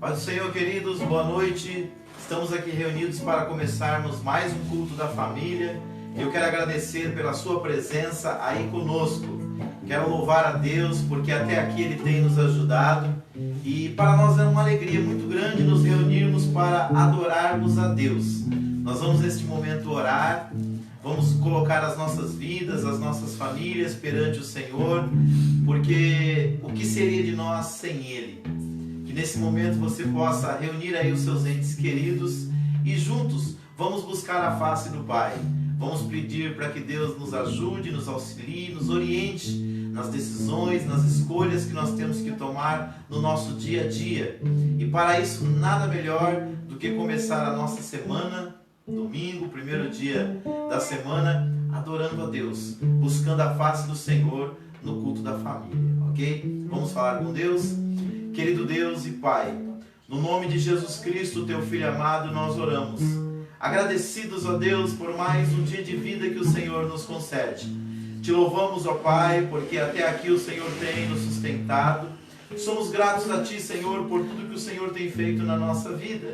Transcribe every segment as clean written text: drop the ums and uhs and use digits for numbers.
Paz do Senhor, queridos, boa noite. Estamos aqui reunidos para começarmos mais um culto da família. Eu quero agradecer pela sua presença aí conosco. Quero louvar a Deus porque até aqui Ele tem nos ajudado. E para nós é uma alegria muito grande nos reunirmos para adorarmos a Deus. Nós vamos neste momento orar, vamos colocar as nossas vidas, as nossas famílias perante o Senhor, porque o que seria de nós sem Ele? Que nesse momento você possa reunir aí os seus entes queridos e juntos vamos buscar a face do Pai. Vamos pedir para que Deus nos ajude, nos auxilie, nos oriente nas decisões, nas escolhas que nós temos que tomar no nosso dia a dia. E para isso, nada melhor do que começar a nossa semana, domingo, primeiro dia da semana, adorando a Deus, buscando a face do Senhor no culto da família, ok? Vamos falar com Deus? Querido Deus e Pai, no nome de Jesus Cristo, Teu Filho amado, nós oramos. Agradecidos, ó Deus, por mais um dia de vida que o Senhor nos concede. Te louvamos, ó Pai, porque até aqui o Senhor tem nos sustentado. Somos gratos a Ti, Senhor, por tudo que o Senhor tem feito na nossa vida.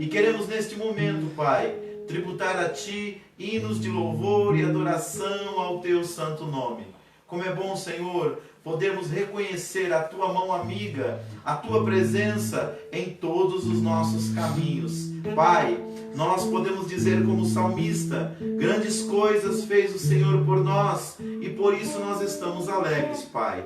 E queremos neste momento, Pai, tributar a Ti hinos de louvor e adoração ao Teu santo nome. Como é bom, Senhor, podemos reconhecer a Tua mão amiga, a Tua presença em todos os nossos caminhos. Pai, nós podemos dizer como salmista, grandes coisas fez o Senhor por nós e por isso nós estamos alegres, Pai.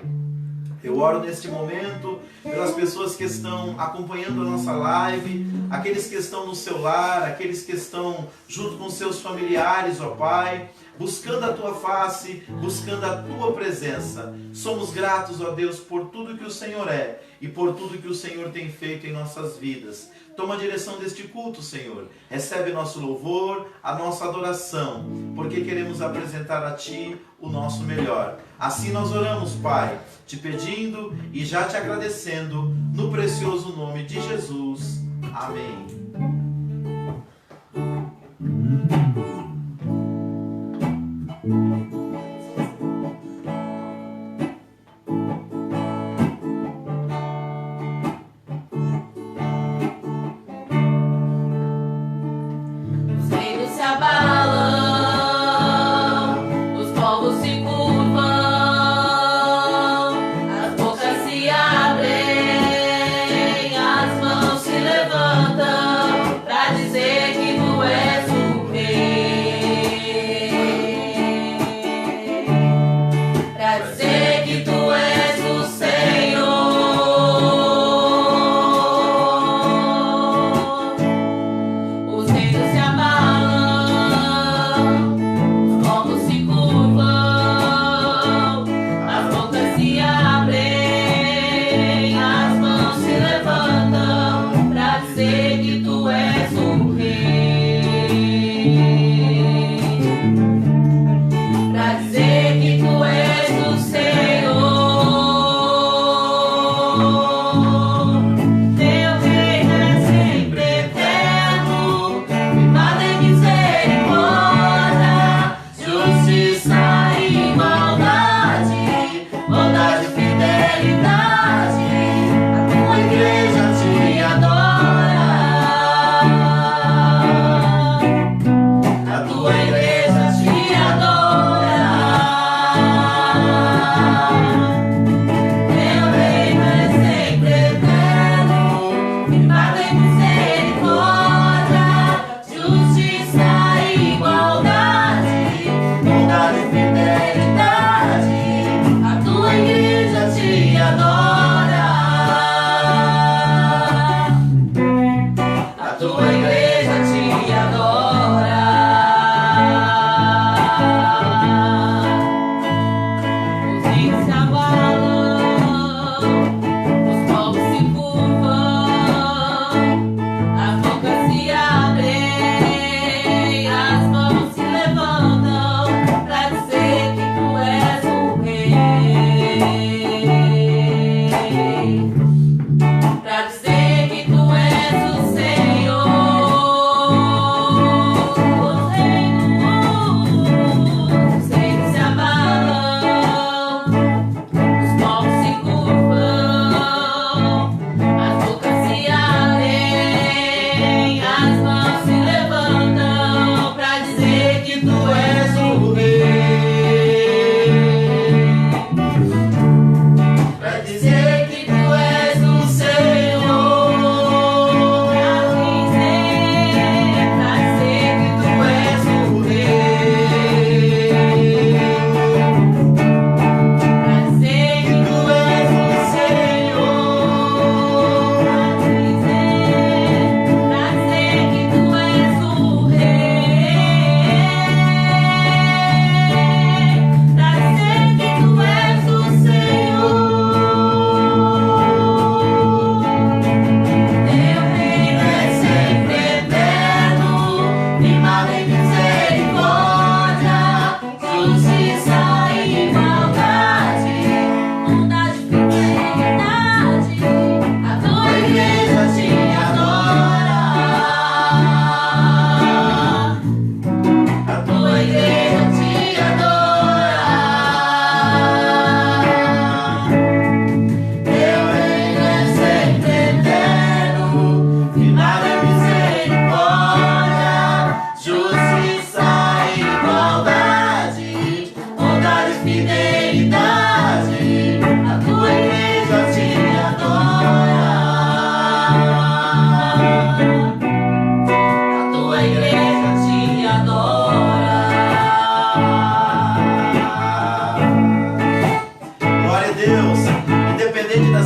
Eu oro neste momento pelas pessoas que estão acompanhando a nossa live, aqueles que estão no seu lar, aqueles que estão junto com seus familiares, ó Pai, buscando a Tua face, buscando a Tua presença. Somos gratos, ó Deus, por tudo que o Senhor é e por tudo que o Senhor tem feito em nossas vidas. Toma a direção deste culto, Senhor. Recebe nosso louvor, a nossa adoração, porque queremos apresentar a Ti o nosso melhor. Assim nós oramos, Pai, te pedindo e já te agradecendo, no precioso nome de Jesus. Amém. Levantam pra dizer que tu és o rei.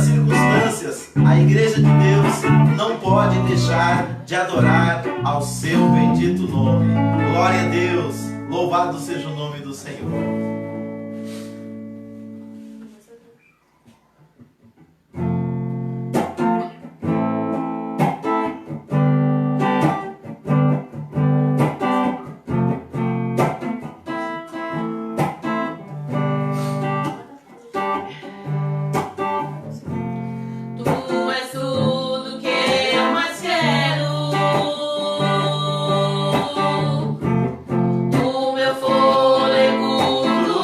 das circunstâncias, a igreja de Deus não pode deixar de adorar ao seu bendito nome. Glória a Deus, louvado seja o nome do Senhor. O meu fôlego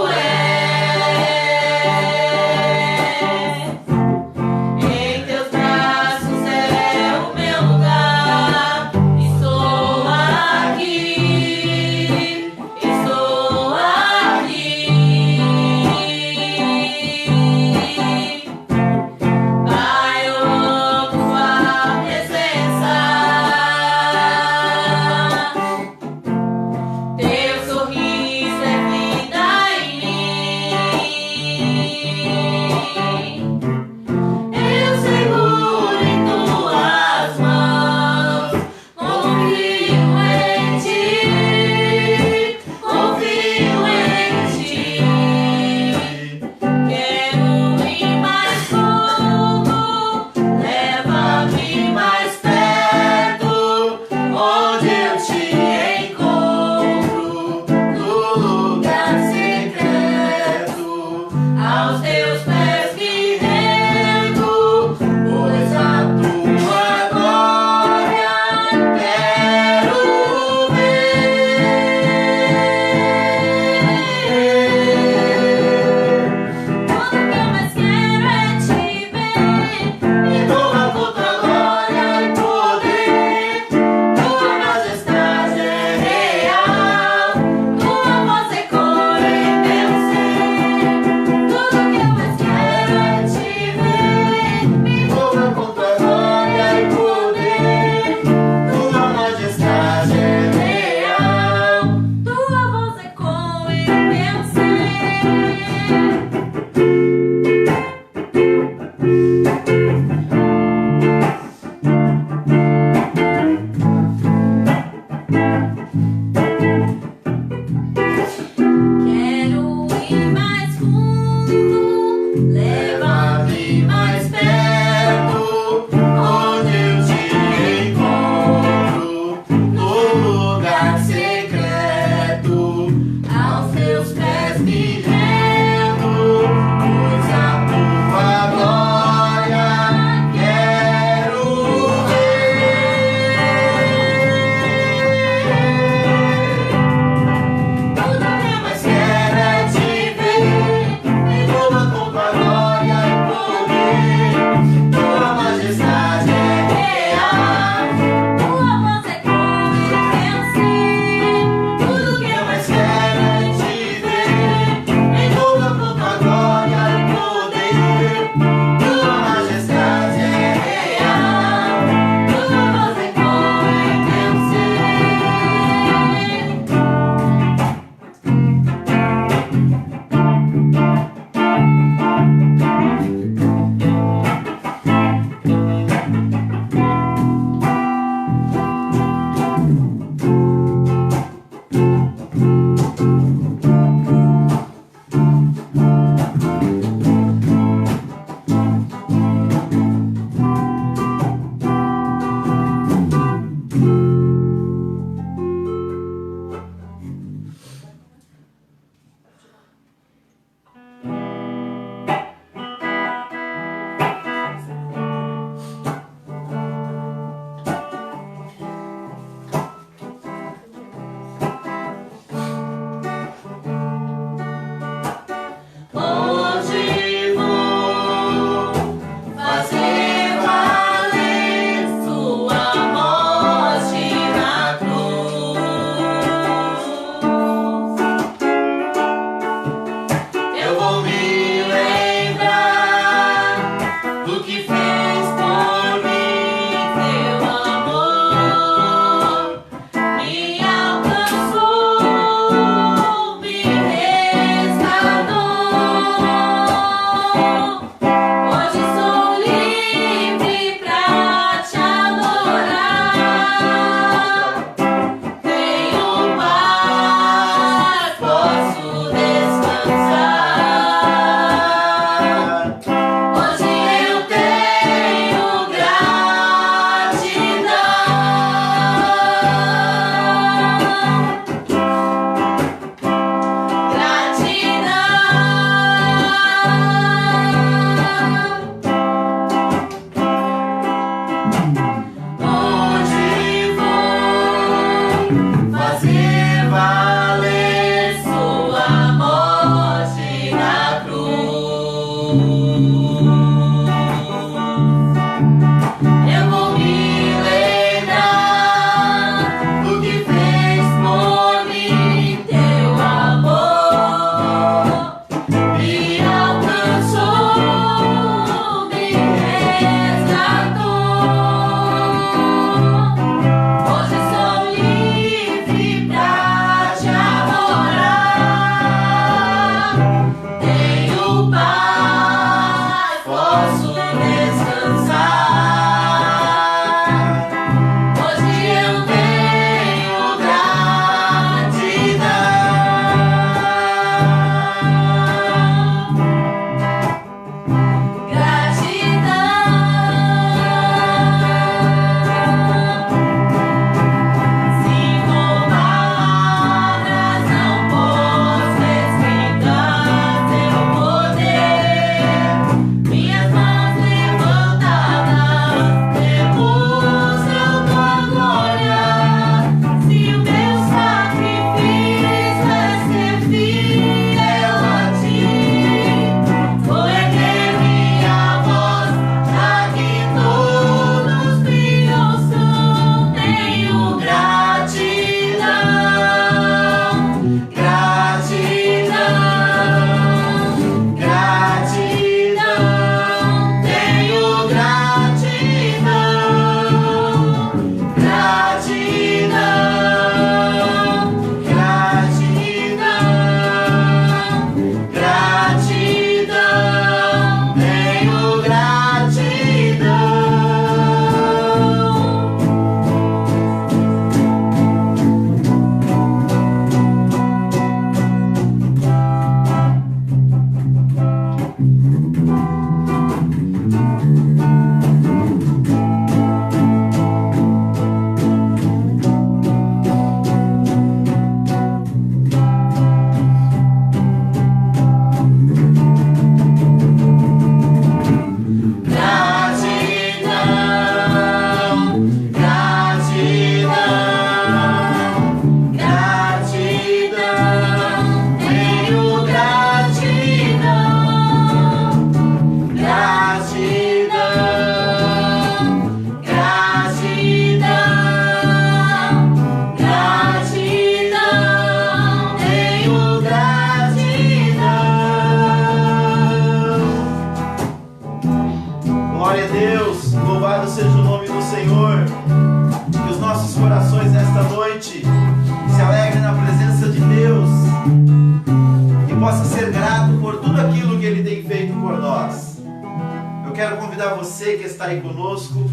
Você que está aí conosco,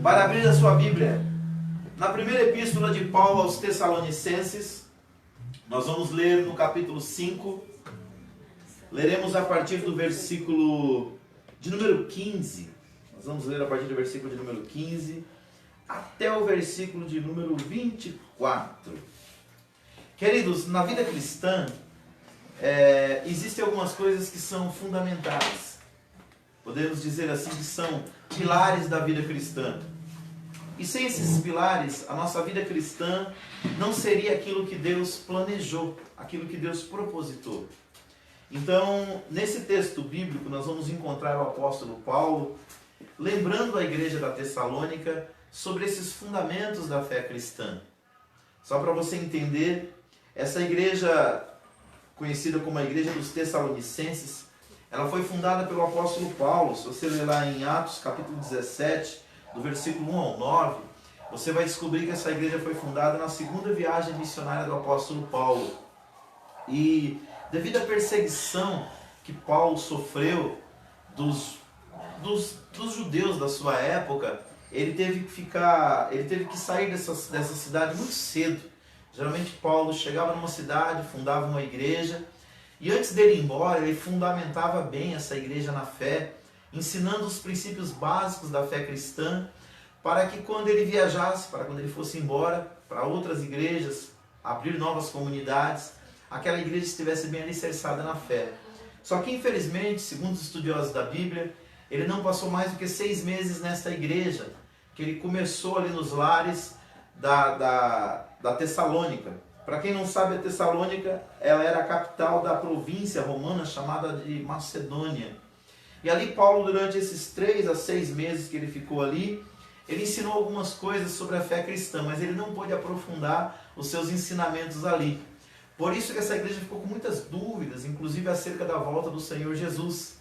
para abrir a sua Bíblia na primeira epístola de Paulo aos Tessalonicenses. Nós vamos ler no capítulo 5, leremos a partir do versículo de número 15. Nós vamos ler a partir do versículo de número 15 até o versículo de número 24. Queridos, na vida cristã existem algumas coisas que são fundamentais. Podemos dizer assim que são pilares da vida cristã. E sem esses pilares, a nossa vida cristã não seria aquilo que Deus planejou, aquilo que Deus propositou. Então, nesse texto bíblico, nós vamos encontrar o apóstolo Paulo lembrando a igreja da Tessalônica sobre esses fundamentos da fé cristã. Só para você entender, essa igreja, conhecida como a igreja dos Tessalonicenses, ela foi fundada pelo apóstolo Paulo. Se você ler lá em Atos capítulo 17, do versículo 1 ao 9, você vai descobrir que essa igreja foi fundada na segunda viagem missionária do apóstolo Paulo. E devido à perseguição que Paulo sofreu dos judeus da sua época, ele teve que sair dessa cidade muito cedo. Geralmente Paulo chegava numa cidade, fundava uma igreja, e antes dele ir embora, ele fundamentava bem essa igreja na fé, ensinando os princípios básicos da fé cristã, para que quando ele viajasse, para quando ele fosse embora para outras igrejas, abrir novas comunidades, aquela igreja estivesse bem alicerçada na fé. Só que infelizmente, segundo os estudiosos da Bíblia, ele não passou mais do que 6 meses nesta igreja, que ele começou ali nos lares da Tessalônica. Para quem não sabe, a Tessalônica, ela era a capital da província romana chamada de Macedônia. E ali Paulo, durante esses 3 a 6 meses que ele ficou ali, ele ensinou algumas coisas sobre a fé cristã, mas ele não pôde aprofundar os seus ensinamentos ali. Por isso que essa igreja ficou com muitas dúvidas, inclusive acerca da volta do Senhor Jesus.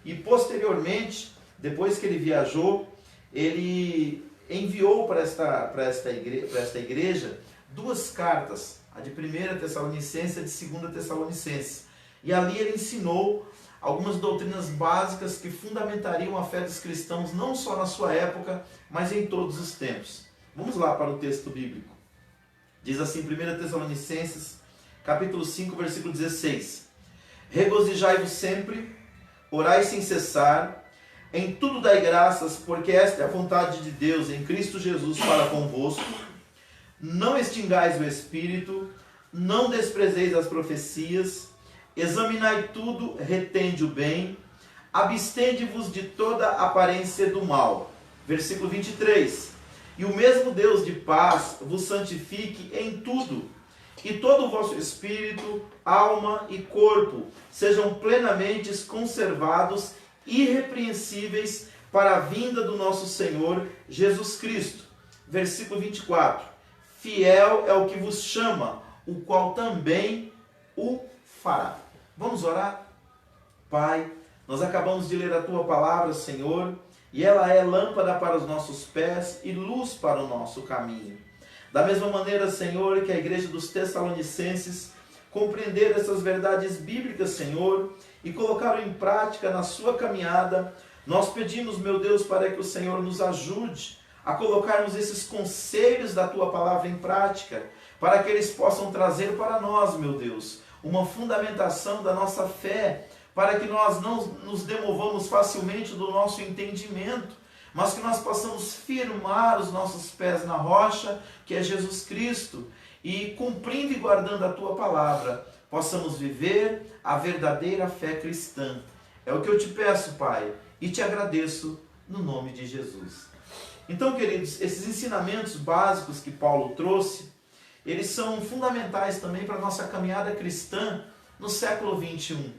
E posteriormente, depois que ele viajou, ele enviou para esta igreja 2 cartas, a de 1 Tessalonicenses e a de 2 Tessalonicenses. E ali ele ensinou algumas doutrinas básicas que fundamentariam a fé dos cristãos não só na sua época, mas em todos os tempos. Vamos lá para o texto bíblico. Diz assim, 1 Tessalonicenses, capítulo 5, versículo 16. Regozijai-vos sempre, orai sem cessar, em tudo dai graças, porque esta é a vontade de Deus em Cristo Jesus para convosco. Não extingais o Espírito, não desprezeis as profecias, examinai tudo, retende o bem, abstende-vos de toda aparência do mal. Versículo 23. E o mesmo Deus de paz vos santifique em tudo, e todo o vosso espírito, alma e corpo sejam plenamente conservados, irrepreensíveis, para a vinda do nosso Senhor Jesus Cristo. Versículo 24. Fiel é o que vos chama, o qual também o fará. Vamos orar? Pai, nós acabamos de ler a Tua palavra, Senhor, e ela é lâmpada para os nossos pés e luz para o nosso caminho. Da mesma maneira, Senhor, que a igreja dos Tessalonicenses compreender essas verdades bíblicas, Senhor, e colocaram em prática na sua caminhada, nós pedimos, meu Deus, para que o Senhor nos ajude a colocarmos esses conselhos da Tua palavra em prática, para que eles possam trazer para nós, meu Deus, uma fundamentação da nossa fé, para que nós não nos demovamos facilmente do nosso entendimento, mas que nós possamos firmar os nossos pés na rocha, que é Jesus Cristo, e cumprindo e guardando a Tua palavra, possamos viver a verdadeira fé cristã. É o que eu te peço, Pai, e te agradeço no nome de Jesus. Então, queridos, esses ensinamentos básicos que Paulo trouxe, eles são fundamentais também para a nossa caminhada cristã no século 21.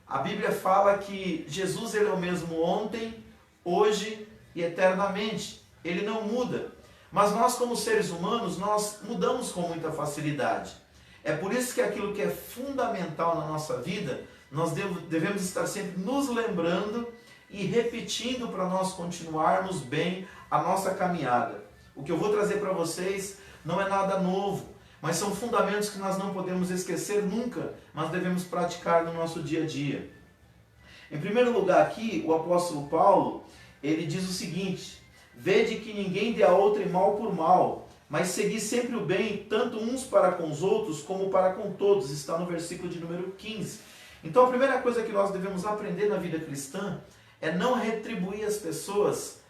A Bíblia fala que Jesus ele é o mesmo ontem, hoje e eternamente. Ele não muda. Mas nós, como seres humanos, nós mudamos com muita facilidade. É por isso que aquilo que é fundamental na nossa vida, nós devemos estar sempre nos lembrando e repetindo para nós continuarmos bem a nossa caminhada. O que eu vou trazer para vocês não é nada novo, mas são fundamentos que nós não podemos esquecer nunca, mas devemos praticar no nosso dia a dia. Em primeiro lugar aqui, o apóstolo Paulo, ele diz o seguinte: vede que ninguém dê a outrem mal por mal, mas segui sempre o bem, tanto uns para com os outros, como para com todos. Está no versículo de número 15. Então a primeira coisa que nós devemos aprender na vida cristã é não retribuir às pessoas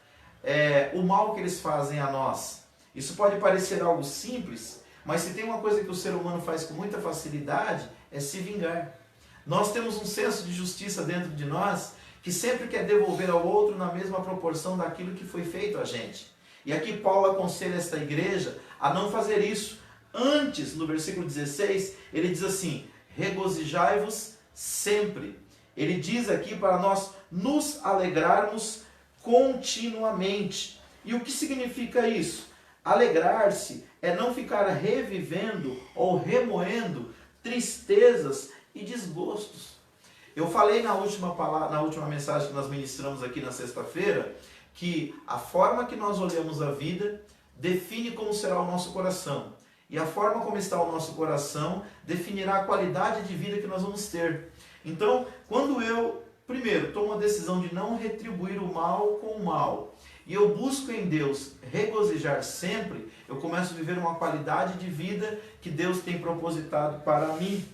o mal que eles fazem a nós. Isso pode parecer algo simples, mas se tem uma coisa que o ser humano faz com muita facilidade, é se vingar. Nós temos um senso de justiça dentro de nós, que sempre quer devolver ao outro na mesma proporção daquilo que foi feito a gente. E aqui Paulo aconselha esta igreja a não fazer isso. Antes, no versículo 16, ele diz assim: regozijai-vos sempre. Ele diz aqui para nós nos alegrarmos continuamente. E o que significa isso? Alegrar-se é não ficar revivendo ou remoendo tristezas e desgostos. Eu falei na última mensagem que nós ministramos aqui na sexta-feira, que a forma que nós olhamos a vida define como será o nosso coração. E a forma como está o nosso coração definirá a qualidade de vida que nós vamos ter. Então, quando eu, primeiro, tomo a decisão de não retribuir o mal com o mal, e eu busco em Deus regozijar sempre, eu começo a viver uma qualidade de vida que Deus tem propositado para mim.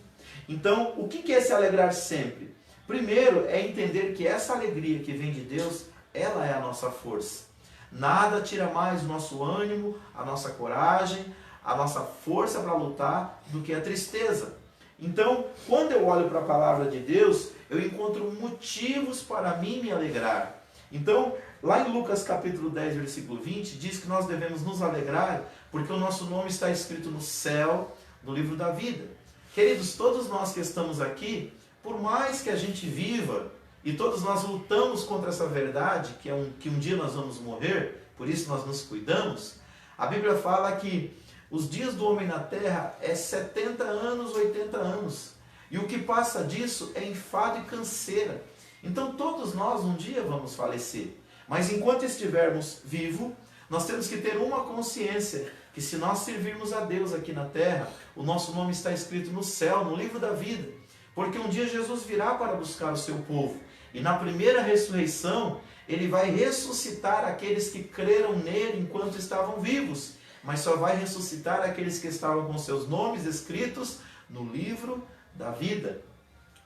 Então, o que é se alegrar sempre? Primeiro, é entender que essa alegria que vem de Deus, ela é a nossa força. Nada tira mais o nosso ânimo, a nossa coragem, a nossa força para lutar do que a tristeza. Então, quando eu olho para a palavra de Deus, eu encontro motivos para mim me alegrar. Então, lá em Lucas capítulo 10, versículo 20, diz que nós devemos nos alegrar porque o nosso nome está escrito no céu, no livro da vida. Queridos, todos nós que estamos aqui, por mais que a gente viva, e todos nós lutamos contra essa verdade, que um dia nós vamos morrer, por isso nós nos cuidamos, a Bíblia fala que os dias do homem na terra é 70 anos, 80 anos. E o que passa disso é enfado e canseira. Então todos nós um dia vamos falecer. Mas enquanto estivermos vivos, nós temos que ter uma consciência, que se nós servirmos a Deus aqui na terra, o nosso nome está escrito no céu, no livro da vida. Porque um dia Jesus virá para buscar o seu povo. E na primeira ressurreição, ele vai ressuscitar aqueles que creram nele enquanto estavam vivos. Mas só vai ressuscitar aqueles que estavam com seus nomes escritos no livro da vida.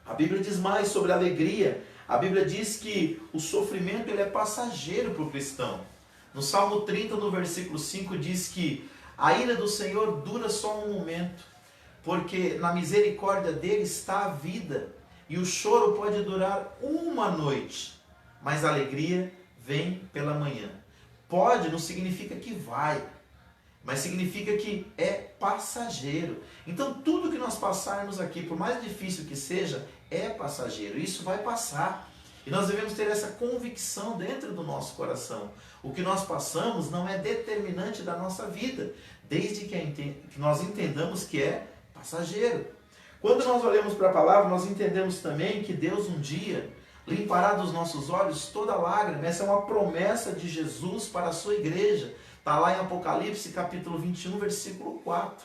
A Bíblia diz mais sobre a alegria. A Bíblia diz que o sofrimento ele é passageiro para o cristão. No Salmo 30, no versículo 5, diz que a ira do Senhor dura só um momento, porque na misericórdia dele está a vida, e o choro pode durar uma noite, mas a alegria vem pela manhã. Pode não significa que vai, mas significa que é passageiro. Então tudo que nós passarmos aqui, por mais difícil que seja, é passageiro. Isso vai passar. E nós devemos ter essa convicção dentro do nosso coração. O que nós passamos não é determinante da nossa vida, desde que nós entendamos que é passageiro. Quando nós olhamos para a palavra, nós entendemos também que Deus um dia limpará dos nossos olhos toda lágrima. Essa é uma promessa de Jesus para a sua igreja. Está lá em Apocalipse capítulo 21, versículo 4.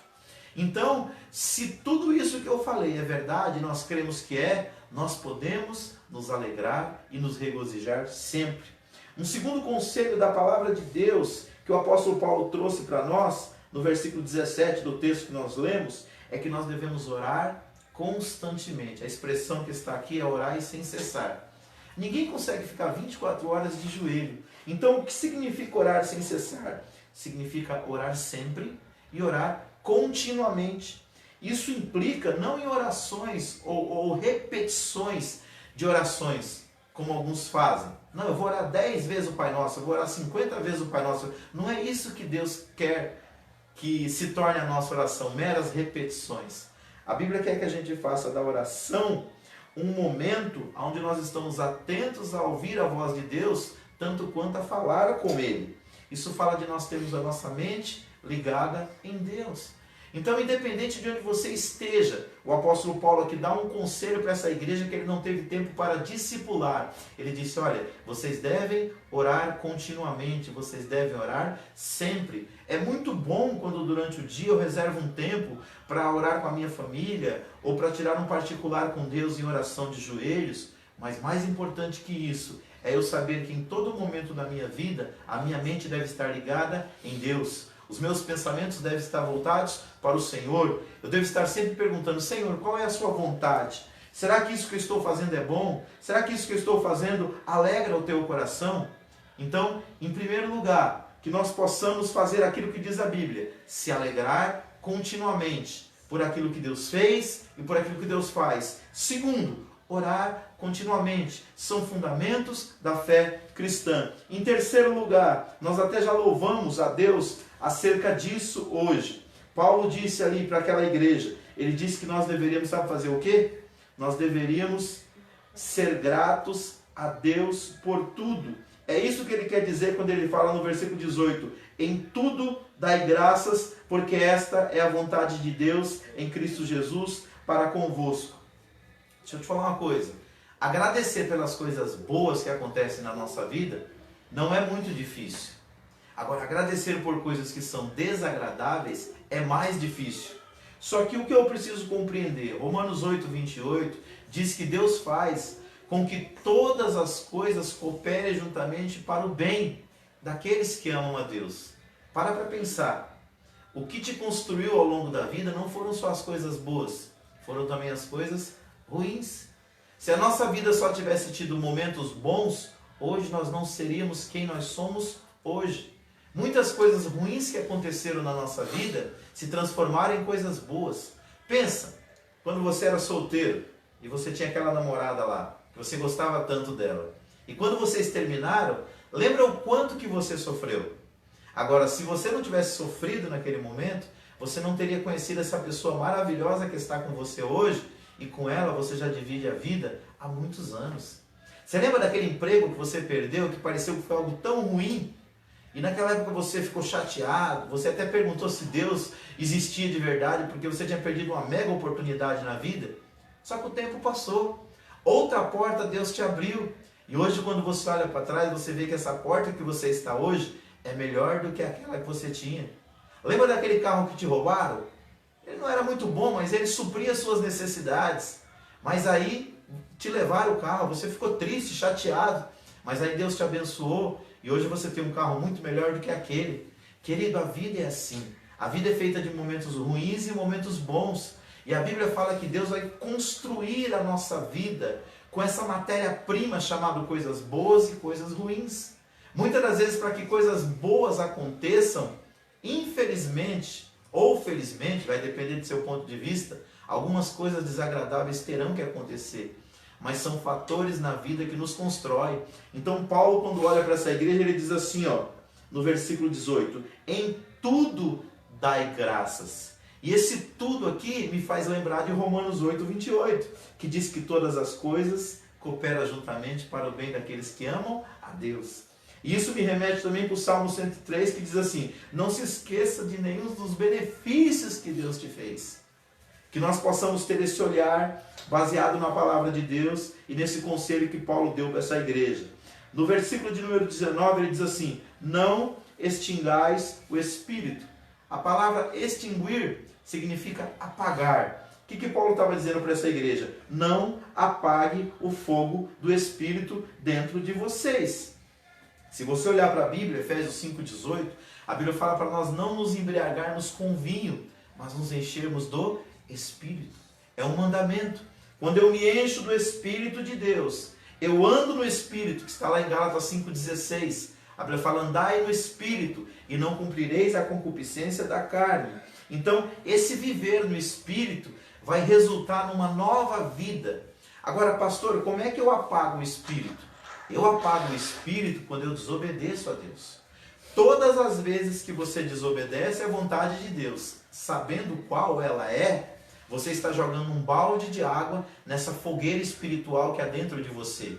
Então, se tudo isso que eu falei é verdade, nós cremos que é, nós podemos nos alegrar e nos regozijar sempre. Um segundo conselho da palavra de Deus que o apóstolo Paulo trouxe para nós, no versículo 17 do texto que nós lemos, é que nós devemos orar constantemente. A expressão que está aqui é orar e sem cessar. Ninguém consegue ficar 24 horas de joelho. Então, o que significa orar sem cessar? Significa orar sempre e orar continuamente. Isso implica não em orações ou repetições de orações, como alguns fazem. Não, eu vou orar 10 vezes o Pai Nosso, eu vou orar 50 vezes o Pai Nosso. Não é isso que Deus quer que se torne a nossa oração, meras repetições. A Bíblia quer que a gente faça da oração um momento onde nós estamos atentos a ouvir a voz de Deus, tanto quanto a falar com Ele. Isso fala de nós termos a nossa mente ligada em Deus. Então, independente de onde você esteja, o apóstolo Paulo aqui dá um conselho para essa igreja que ele não teve tempo para discipular. Ele disse, olha, vocês devem orar continuamente, vocês devem orar sempre. É muito bom quando durante o dia eu reservo um tempo para orar com a minha família ou para tirar um particular com Deus em oração de joelhos, mas mais importante que isso é eu saber que em todo momento da minha vida a minha mente deve estar ligada em Deus. Os meus pensamentos devem estar voltados para o Senhor. Eu devo estar sempre perguntando, Senhor, qual é a sua vontade? Será que isso que eu estou fazendo é bom? Será que isso que eu estou fazendo alegra o teu coração? Então, em primeiro lugar, que nós possamos fazer aquilo que diz a Bíblia, se alegrar continuamente por aquilo que Deus fez e por aquilo que Deus faz. Segundo, orar continuamente. São fundamentos da fé cristã. Em terceiro lugar, nós até já louvamos a Deus acerca disso hoje. Paulo disse ali para aquela igreja, ele disse que nós deveríamos, sabe fazer o quê? Nós deveríamos ser gratos a Deus por tudo. É isso que ele quer dizer quando ele fala no versículo 18, em tudo dai graças, porque esta é a vontade de Deus em Cristo Jesus para convosco. Deixa eu te falar uma coisa, agradecer pelas coisas boas que acontecem na nossa vida não é muito difícil. Agora, agradecer por coisas que são desagradáveis é mais difícil. Só que o que eu preciso compreender, Romanos 8, 28, diz que Deus faz com que todas as coisas cooperem juntamente para o bem daqueles que amam a Deus. Para pensar, o que te construiu ao longo da vida não foram só as coisas boas, foram também as coisas ruins. Se a nossa vida só tivesse tido momentos bons, hoje nós não seríamos quem nós somos hoje. Muitas coisas ruins que aconteceram na nossa vida se transformaram em coisas boas. Pensa, quando você era solteiro e você tinha aquela namorada lá, que você gostava tanto dela. E quando vocês terminaram, lembra o quanto que você sofreu. Agora, se você não tivesse sofrido naquele momento, você não teria conhecido essa pessoa maravilhosa que está com você hoje, e com ela você já divide a vida há muitos anos. Você lembra daquele emprego que você perdeu, que pareceu que foi algo tão ruim? E naquela época você ficou chateado, você até perguntou se Deus existia de verdade, porque você tinha perdido uma mega oportunidade na vida. Só que o tempo passou, outra porta Deus te abriu, e hoje quando você olha para trás, você vê que essa porta que você está hoje é melhor do que aquela que você tinha. Lembra daquele carro que te roubaram? Ele não era muito bom, mas ele supria as suas necessidades. Mas aí te levaram o carro, você ficou triste, chateado, mas aí Deus te abençoou e hoje você tem um carro muito melhor do que aquele. Querido, a vida é assim. A vida é feita de momentos ruins e momentos bons. E a Bíblia fala que Deus vai construir a nossa vida com essa matéria-prima chamada coisas boas e coisas ruins. Muitas das vezes, para que coisas boas aconteçam, infelizmente ou felizmente, vai depender do seu ponto de vista, algumas coisas desagradáveis terão que acontecer. Mas são fatores na vida que nos constroem. Então Paulo, quando olha para essa igreja, ele diz assim, ó, no versículo 18, em tudo dai graças. E esse tudo aqui me faz lembrar de Romanos 8, 28, que diz que todas as coisas cooperam juntamente para o bem daqueles que amam a Deus. E isso me remete também para o Salmo 103, que diz assim, não se esqueça de nenhum dos benefícios que Deus te fez. Que nós possamos ter esse olhar baseado na palavra de Deus e nesse conselho que Paulo deu para essa igreja. No versículo de número 19, ele diz assim, não extingais o Espírito. A palavra extinguir significa apagar. O que Paulo estava dizendo para essa igreja? Não apague o fogo do Espírito dentro de vocês. Se você olhar para a Bíblia, Efésios 5,18, a Bíblia fala para nós não nos embriagarmos com vinho, mas nos enchermos do Espírito. É um mandamento. Quando eu me encho do Espírito de Deus, eu ando no Espírito, que está lá em Gálatas 5,16. A Bíblia fala, andai no Espírito e não cumprireis a concupiscência da carne. Então, esse viver no Espírito vai resultar numa nova vida. Agora, pastor, como é que eu apago o Espírito? Eu apago o Espírito quando eu desobedeço a Deus. Todas as vezes que você desobedece à vontade de Deus, sabendo qual ela é, você está jogando um balde de água nessa fogueira espiritual que há dentro de você.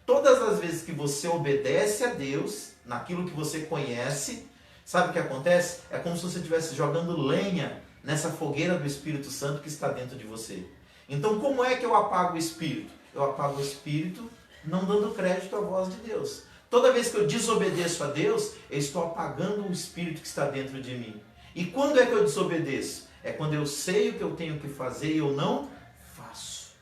Todas as vezes que você obedece a Deus, naquilo que você conhece, sabe o que acontece? É como se você estivesse jogando lenha nessa fogueira do Espírito Santo que está dentro de você. Então, como é que eu apago o Espírito? Eu apago o Espírito não dando crédito à voz de Deus. Toda vez que eu desobedeço a Deus, eu estou apagando o Espírito que está dentro de mim. E quando é que eu desobedeço? É quando eu sei o que eu tenho que fazer e eu não faço.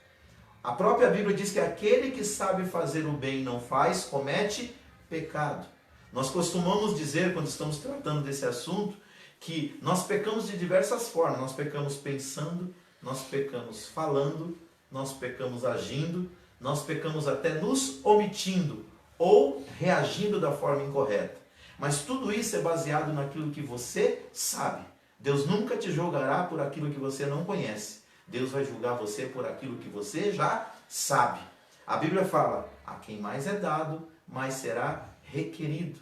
A própria Bíblia diz que aquele que sabe fazer o bem e não faz, comete pecado. Nós costumamos dizer, quando estamos tratando desse assunto, que nós pecamos de diversas formas. Nós pecamos pensando, nós pecamos falando, nós pecamos agindo, nós pecamos até nos omitindo ou reagindo da forma incorreta. Mas tudo isso é baseado naquilo que você sabe. Deus nunca te julgará por aquilo que você não conhece. Deus vai julgar você por aquilo que você já sabe. A Bíblia fala, a quem mais é dado, mais será requerido.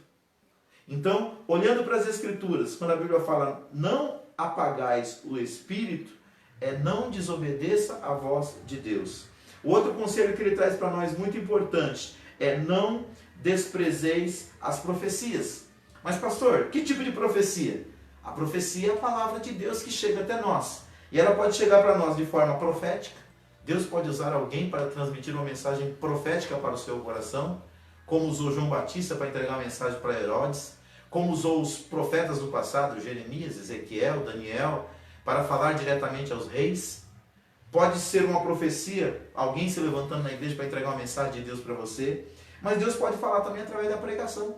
Então, olhando para as Escrituras, quando a Bíblia fala, não apagais o Espírito, é não desobedeça a voz de Deus. O outro conselho que ele traz para nós, muito importante, é não desprezeis as profecias. Mas pastor, que tipo de profecia? A profecia é a palavra de Deus que chega até nós. E ela pode chegar para nós de forma profética. Deus pode usar alguém para transmitir uma mensagem profética para o seu coração, como usou João Batista para entregar uma mensagem para Herodes, como usou os profetas do passado, Jeremias, Ezequiel, Daniel, para falar diretamente aos reis. Pode ser uma profecia, alguém se levantando na igreja para entregar uma mensagem de Deus para você. Mas Deus pode falar também através da pregação.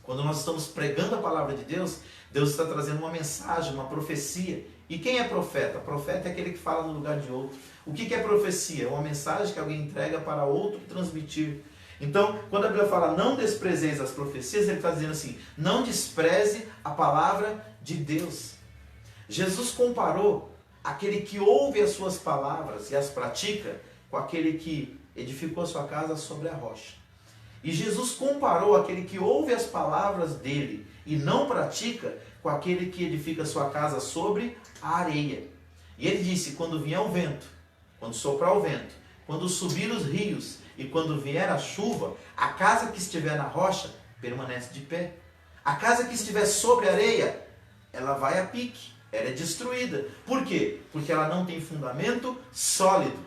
Quando nós estamos pregando a palavra de Deus, Deus está trazendo uma mensagem, uma profecia. E quem é profeta? Profeta é aquele que fala no lugar de outro. O que é profecia? É uma mensagem que alguém entrega para outro transmitir. Então, quando a Bíblia fala não desprezeis as profecias, ele está dizendo assim, não despreze a palavra de Deus. Jesus comparou aquele que ouve as suas palavras e as pratica com aquele que edificou a sua casa sobre a rocha. E Jesus comparou aquele que ouve as palavras dele e não pratica com aquele que edifica a sua casa sobre a areia. E ele disse, quando vier o vento, quando soprar o vento, quando subir os rios e quando vier a chuva, a casa que estiver na rocha permanece de pé. A casa que estiver sobre a areia, ela vai a pique, ela é destruída. Por quê? Porque ela não tem fundamento sólido.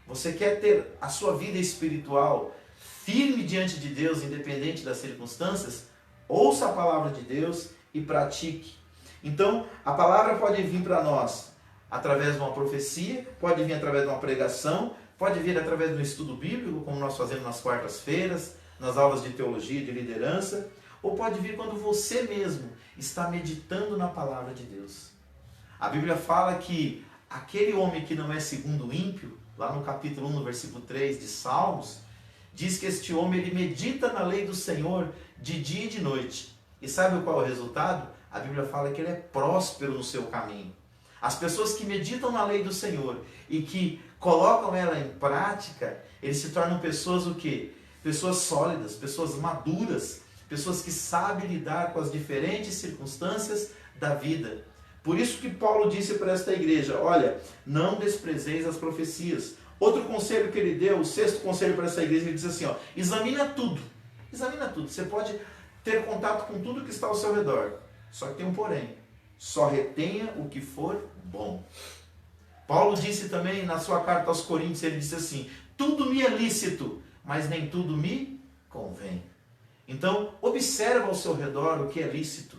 Você quer ter a sua vida espiritual firme diante de Deus, independente das circunstâncias? Ouça a palavra de Deus e pratique. Então, a palavra pode vir para nós através de uma profecia, pode vir através de uma pregação, Pode vir através do estudo bíblico, como nós fazemos nas quartas-feiras, nas aulas de teologia, de liderança, ou pode vir quando você mesmo está meditando na palavra de Deus. A Bíblia fala que aquele homem que não é segundo o ímpio, lá no capítulo 1, no versículo 3 de Salmos, diz que este homem ele medita na lei do Senhor de dia e de noite. E sabe qual é o resultado? A Bíblia fala que ele é próspero no seu caminho. As pessoas que meditam na lei do Senhor e que colocam ela em prática, eles se tornam pessoas o quê? Pessoas sólidas, pessoas maduras, pessoas que sabem lidar com as diferentes circunstâncias da vida. Por isso que Paulo disse para esta igreja, olha, não desprezeis as profecias. Outro conselho que ele deu, o sexto conselho para essa igreja, ele diz assim, ó, examina tudo. Examina tudo. Você pode ter contato com tudo que está ao seu redor. Só que tem um porém. Só retenha o que for bom. Paulo disse também na sua carta aos Coríntios, ele disse assim, tudo me é lícito, mas nem tudo me convém. Então, observa ao seu redor o que é lícito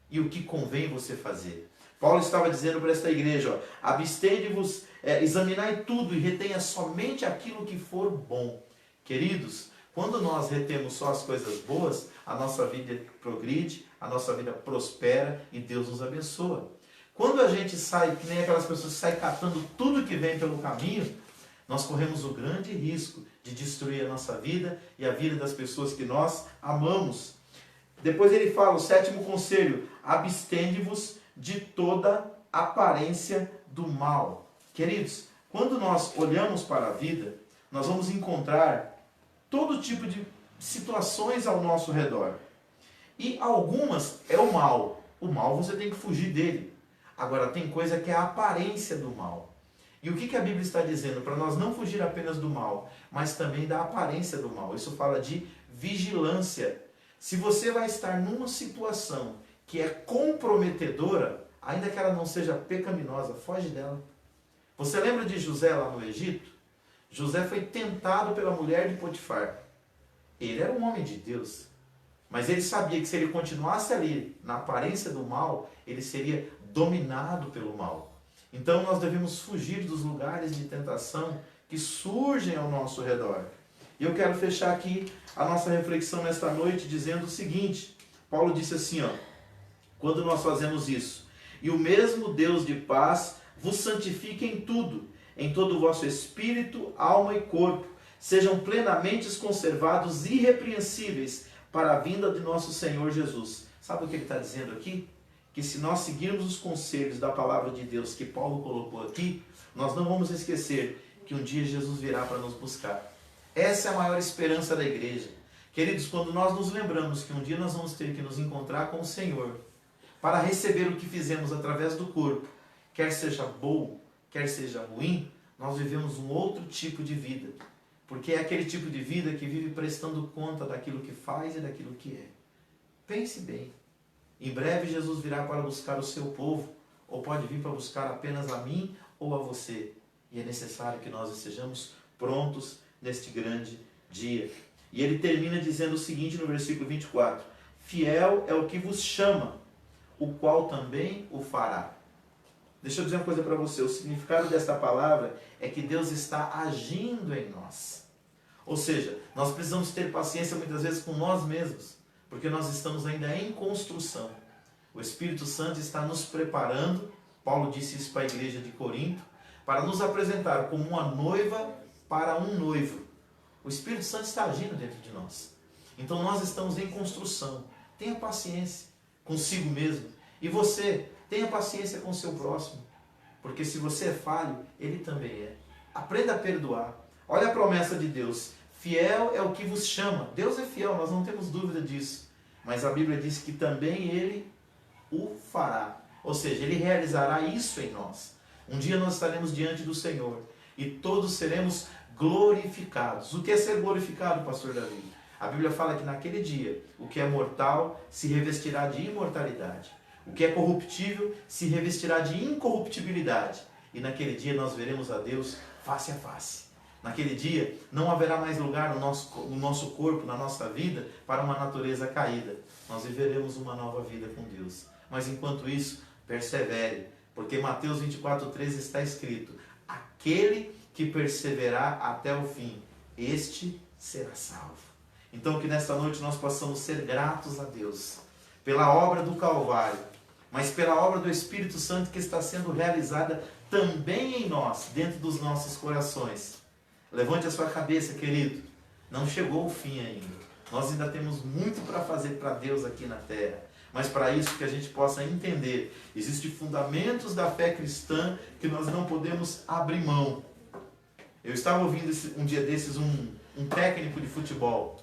e o que convém você fazer. Paulo estava dizendo para esta igreja, abstende-vos, examinai tudo e retenha somente aquilo que for bom. Queridos, quando nós retemos só as coisas boas, a nossa vida progride, a nossa vida prospera e Deus nos abençoa. Quando a gente sai, que nem aquelas pessoas que saem catando tudo que vem pelo caminho, nós corremos o grande risco de destruir a nossa vida e a vida das pessoas que nós amamos. Depois ele fala, o sétimo conselho, abstende-vos de toda aparência do mal. Queridos, quando nós olhamos para a vida, nós vamos encontrar todo tipo de situações ao nosso redor. E algumas é o mal. O mal você tem que fugir dele. Agora tem coisa que é a aparência do mal. E o que a Bíblia está dizendo? Para nós não fugir apenas do mal, mas também da aparência do mal. Isso fala de vigilância. Se você vai estar numa situação que é comprometedora, ainda que ela não seja pecaminosa, foge dela. Você lembra de José lá no Egito? José foi tentado pela mulher de Potifar. Ele era um homem de Deus. Mas ele sabia que se ele continuasse ali, na aparência do mal, ele seria dominado pelo mal. Então nós devemos fugir dos lugares de tentação que surgem ao nosso redor. E eu quero fechar aqui a nossa reflexão nesta noite dizendo o seguinte. Paulo disse assim, ó, quando nós fazemos isso, e o mesmo Deus de paz vos santifique em tudo, em todo o vosso espírito, alma e corpo, sejam plenamente conservados irrepreensíveis para a vinda de nosso Senhor Jesus. Sabe o que ele está dizendo aqui? Que se nós seguirmos os conselhos da palavra de Deus que Paulo colocou aqui, nós não vamos esquecer que um dia Jesus virá para nos buscar. Essa é a maior esperança da igreja. Queridos, quando nós nos lembramos que um dia nós vamos ter que nos encontrar com o Senhor para receber o que fizemos através do corpo, quer seja bom, quer seja ruim, nós vivemos um outro tipo de vida. Porque é aquele tipo de vida que vive prestando conta daquilo que faz e daquilo que é. Pense bem. Em breve Jesus virá para buscar o seu povo, ou pode vir para buscar apenas a mim ou a você. E é necessário que nós estejamos prontos neste grande dia. E ele termina dizendo o seguinte no versículo 24. Fiel é o que vos chama, o qual também o fará. Deixa eu dizer uma coisa para você. O significado desta palavra é que Deus está agindo em nós. Ou seja, nós precisamos ter paciência muitas vezes com nós mesmos, porque nós estamos ainda em construção. O Espírito Santo está nos preparando, Paulo disse isso para a igreja de Corinto, para nos apresentar como uma noiva para um noivo. O Espírito Santo está agindo dentro de nós. Então nós estamos em construção. Tenha paciência consigo mesmo. E você, tenha paciência com o seu próximo. Porque se você é falho, ele também é. Aprenda a perdoar. Olha a promessa de Deus. Fiel é o que vos chama. Deus é fiel, nós não temos dúvida disso. Mas a Bíblia diz que também ele o fará. Ou seja, ele realizará isso em nós. Um dia nós estaremos diante do Senhor e todos seremos glorificados. O que é ser glorificado, pastor Davi? A Bíblia fala que naquele dia, o que é mortal se revestirá de imortalidade. O que é corruptível se revestirá de incorruptibilidade. E naquele dia nós veremos a Deus face a face. Naquele dia não haverá mais lugar no nosso corpo, na nossa vida, para uma natureza caída. Nós viveremos uma nova vida com Deus. Mas enquanto isso, persevere. Porque Mateus 24:13 está escrito: aquele que perseverar até o fim, este será salvo. Então que nesta noite nós possamos ser gratos a Deus pela obra do Calvário, mas pela obra do Espírito Santo que está sendo realizada também em nós, dentro dos nossos corações. Levante a sua cabeça, querido. Não chegou o fim ainda. Nós ainda temos muito para fazer para Deus aqui na terra. Mas para isso que a gente possa entender, existem fundamentos da fé cristã que nós não podemos abrir mão. Eu estava ouvindo um dia desses um técnico de futebol.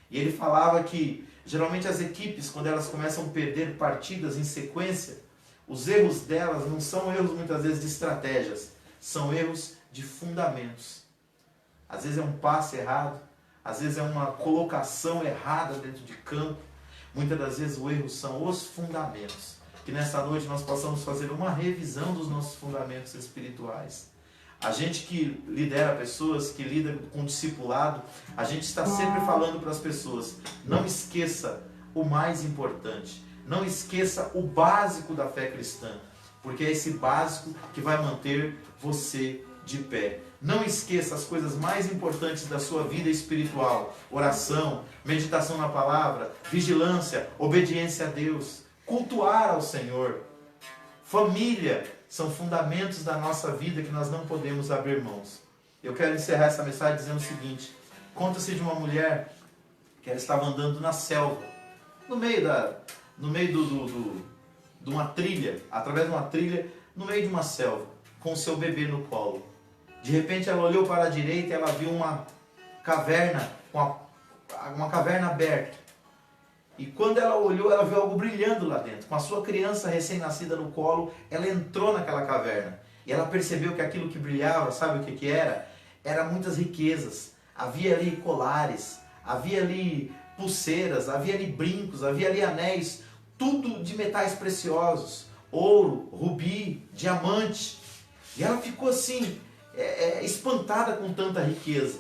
E ele falava que geralmente as equipes, quando elas começam a perder partidas em sequência, os erros delas não são erros muitas vezes de estratégias, são erros de fundamentos. Às vezes é um passe errado, às vezes é uma colocação errada dentro de campo. Muitas das vezes o erro são os fundamentos. Que nessa noite nós possamos fazer uma revisão dos nossos fundamentos espirituais. A gente que lidera pessoas, que lida com discipulado, a gente está sempre falando para as pessoas, não esqueça o mais importante. Não esqueça o básico da fé cristã, porque é esse básico que vai manter você de pé. Não esqueça as coisas mais importantes da sua vida espiritual: oração, meditação na palavra, vigilância, obediência a Deus, cultuar ao Senhor. Família são fundamentos da nossa vida que nós não podemos abrir mãos. Eu quero encerrar essa mensagem dizendo o seguinte: conta-se de uma mulher que ela estava andando na selva, no meio de uma trilha, através de uma trilha, no meio de uma selva, com o seu bebê no colo. De repente ela olhou para a direita e ela viu uma caverna, uma caverna aberta. E quando ela olhou, ela viu algo brilhando lá dentro. Com a sua criança recém-nascida no colo, ela entrou naquela caverna. E ela percebeu que aquilo que brilhava, sabe o que era? Era muitas riquezas. Havia ali colares, havia ali pulseiras, havia ali brincos, havia ali anéis, tudo de metais preciosos, ouro, rubi, diamante. E ela ficou assim, espantada com tanta riqueza.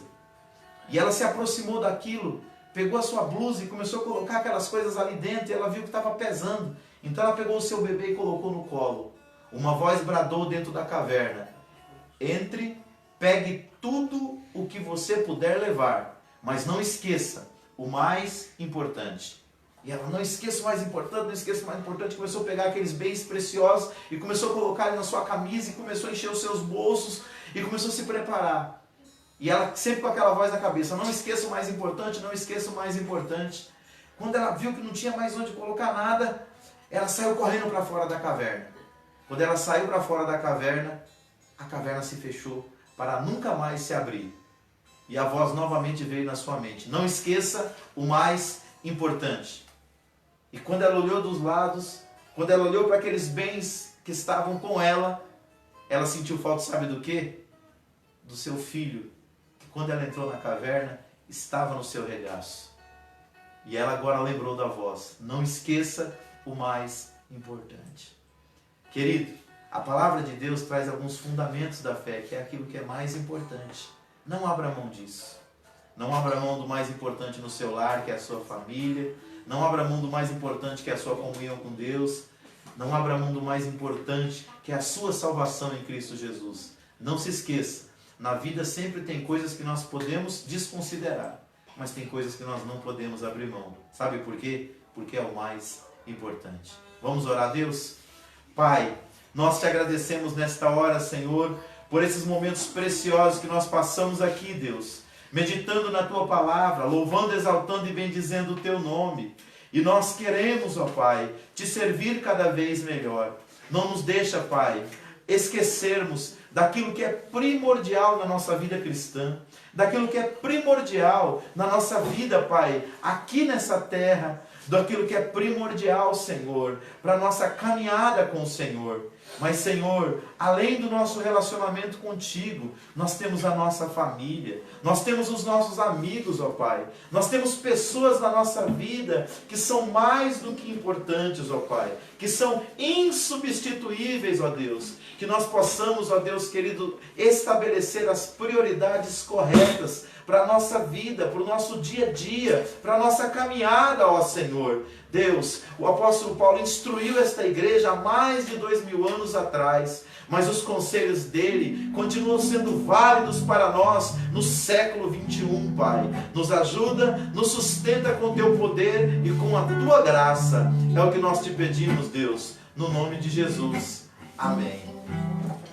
E ela se aproximou daquilo, pegou a sua blusa e começou a colocar aquelas coisas ali dentro, e ela viu que estava pesando. Então ela pegou o seu bebê e colocou no colo. Uma voz bradou dentro da caverna: entre, pegue tudo o que você puder levar, mas não esqueça o mais importante. E ela: não esqueça o mais importante, não esqueça o mais importante. Começou a pegar aqueles bens preciosos e começou a colocar na sua camisa e começou a encher os seus bolsos e começou a se preparar. E ela sempre com aquela voz na cabeça: não esqueça o mais importante, não esqueça o mais importante. Quando ela viu que não tinha mais onde colocar nada, ela saiu correndo para fora da caverna. Quando ela saiu para fora da caverna, a caverna se fechou para nunca mais se abrir. E a voz novamente veio na sua mente: não esqueça o mais importante. E quando ela olhou dos lados, quando ela olhou para aqueles bens que estavam com ela, ela sentiu falta, sabe do quê? Do seu filho, que quando ela entrou na caverna, estava no seu regaço. E ela agora lembrou da voz: não esqueça o mais importante. Querido, a palavra de Deus traz alguns fundamentos da fé, que é aquilo que é mais importante. Não abra mão disso. Não abra mão do mais importante no seu lar, que é a sua família. Não abra mão do mais importante, que é a sua comunhão com Deus. Não abra mão do mais importante, que é a sua salvação em Cristo Jesus. Não se esqueça, na vida sempre tem coisas que nós podemos desconsiderar, mas tem coisas que nós não podemos abrir mão. Sabe por quê? Porque é o mais importante. Vamos orar a Deus? Pai, nós te agradecemos nesta hora, Senhor, por esses momentos preciosos que nós passamos aqui, Deus, meditando na Tua palavra, louvando, exaltando e bendizendo o Teu nome. E nós queremos, ó Pai, te servir cada vez melhor. Não nos deixa, Pai, esquecermos daquilo que é primordial na nossa vida cristã, daquilo que é primordial na nossa vida, Pai, aqui nessa terra, daquilo que é primordial, Senhor, para a nossa caminhada com o Senhor. Mas, Senhor, além do nosso relacionamento contigo, nós temos a nossa família, nós temos os nossos amigos, ó Pai. Nós temos pessoas na nossa vida que são mais do que importantes, ó Pai, que são insubstituíveis, ó Deus. Que nós possamos, ó Deus, Deus querido, estabelecer as prioridades corretas para a nossa vida, para o nosso dia a dia, para a nossa caminhada, ó Senhor. Deus, o apóstolo Paulo instruiu esta igreja há mais de 2000 anos atrás, mas os conselhos dele continuam sendo válidos para nós no século 21, Pai. Nos ajuda, nos sustenta com teu poder e com a tua graça. É o que nós te pedimos, Deus, no nome de Jesus. Amém.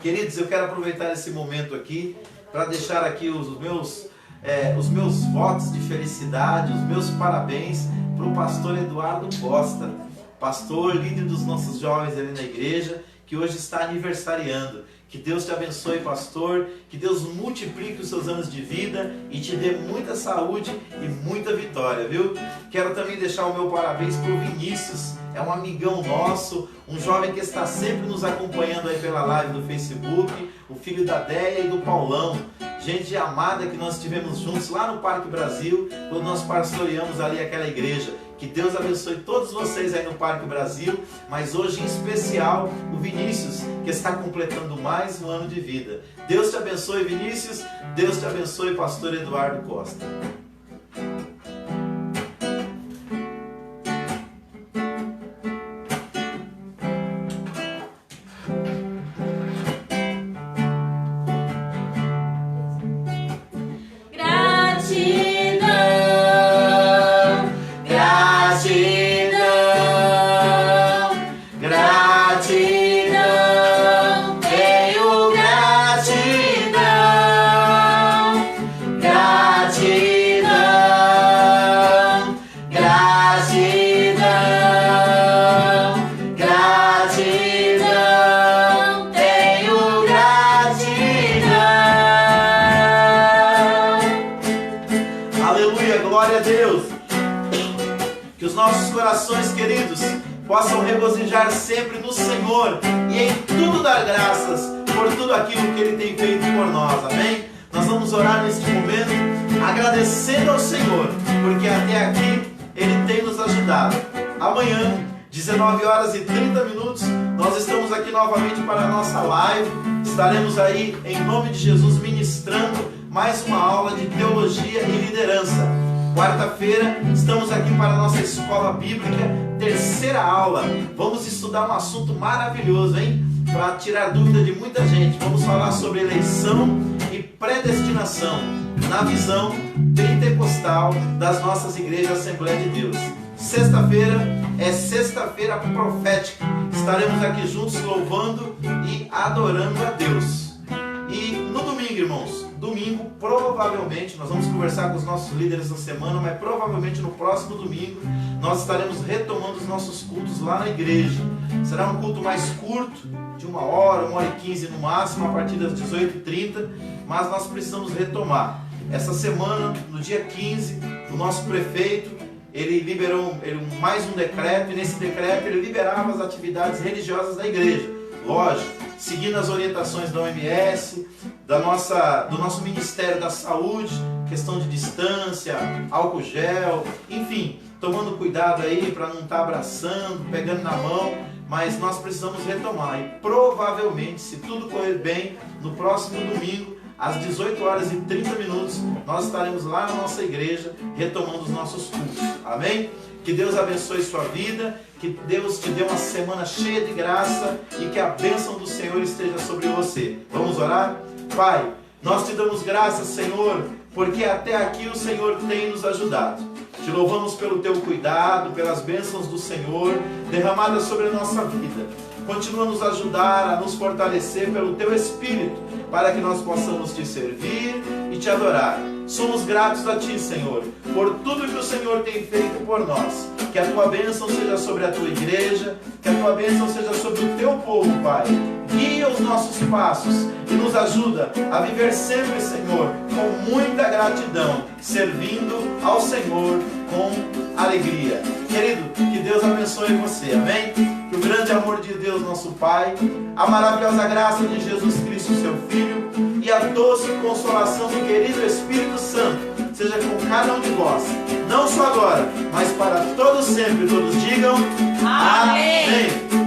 Queridos, eu quero aproveitar esse momento aqui para deixar aqui os meus votos de felicidade, os meus parabéns para o pastor Eduardo Costa, pastor, líder dos nossos jovens ali na igreja, que hoje está aniversariando. Que Deus te abençoe, pastor, que Deus multiplique os seus anos de vida e te dê muita saúde e muita vitória, viu? Quero também deixar o meu parabéns para o Vinícius, é um amigão nosso, um jovem que está sempre nos acompanhando aí pela live do Facebook, o filho da Déia e do Paulão, gente amada que nós estivemos juntos lá no Parque Brasil, quando nós pastoreamos ali aquela igreja. Que Deus abençoe todos vocês aí no Parque Brasil, mas hoje em especial o Vinícius, que está completando mais um ano de vida. Deus te abençoe, Vinícius, Deus te abençoe, pastor Eduardo Costa. Possam regozijar sempre no Senhor e em tudo dar graças por tudo aquilo que Ele tem feito por nós, amém? Nós vamos orar neste momento agradecendo ao Senhor, porque até aqui Ele tem nos ajudado. Amanhã, 19 horas e 30 minutos, nós estamos aqui novamente para a nossa live. Estaremos aí, em nome de Jesus, ministrando mais uma aula de teologia e liderança. Quarta-feira, estamos aqui para a nossa escola bíblica, terceira aula. Vamos estudar um assunto maravilhoso, hein? Para tirar dúvida de muita gente. Vamos falar sobre eleição e predestinação, na visão pentecostal das nossas igrejas Assembleia de Deus. Sexta-feira é sexta-feira profética. Estaremos aqui juntos louvando e adorando a Deus. E no domingo, irmãos, domingo, provavelmente, nós vamos conversar com os nossos líderes da semana, mas provavelmente no próximo domingo nós estaremos retomando os nossos cultos lá na igreja. Será um culto mais curto, de 1 hora, 1h15 no máximo, a partir das 18h30, mas nós precisamos retomar. Essa semana, no dia 15, o nosso prefeito, ele liberou mais um decreto, e nesse decreto ele liberava as atividades religiosas da igreja. Lógico, seguindo as orientações da OMS, do nosso Ministério da Saúde, questão de distância, álcool gel, enfim, tomando cuidado aí para não estar abraçando, pegando na mão, mas nós precisamos retomar. E provavelmente, se tudo correr bem, no próximo domingo, às 18 horas e 30 minutos, nós estaremos lá na nossa igreja, retomando os nossos cultos. Amém? Que Deus abençoe sua vida, que Deus te dê uma semana cheia de graça e que a bênção do Senhor esteja sobre você. Vamos orar? Pai, nós te damos graças, Senhor, porque até aqui o Senhor tem nos ajudado. Te louvamos pelo teu cuidado, pelas bênçãos do Senhor derramadas sobre a nossa vida. Continua a nos ajudar, a nos fortalecer pelo teu Espírito, para que nós possamos te servir e te adorar. Somos gratos a ti, Senhor, por tudo que o Senhor tem feito por nós. Que a tua bênção seja sobre a tua igreja, que a tua bênção seja sobre o teu povo, Pai. Guia os nossos passos e nos ajuda a viver sempre, Senhor, com muita gratidão, servindo ao Senhor com alegria. Querido, que Deus abençoe você, amém? Que o grande amor de Deus, nosso Pai, a maravilhosa graça de Jesus Cristo, seu Filho, e a doce consolação do querido Espírito Santo seja com cada um de vós, não só agora, mas para todos sempre. Todos digam amém.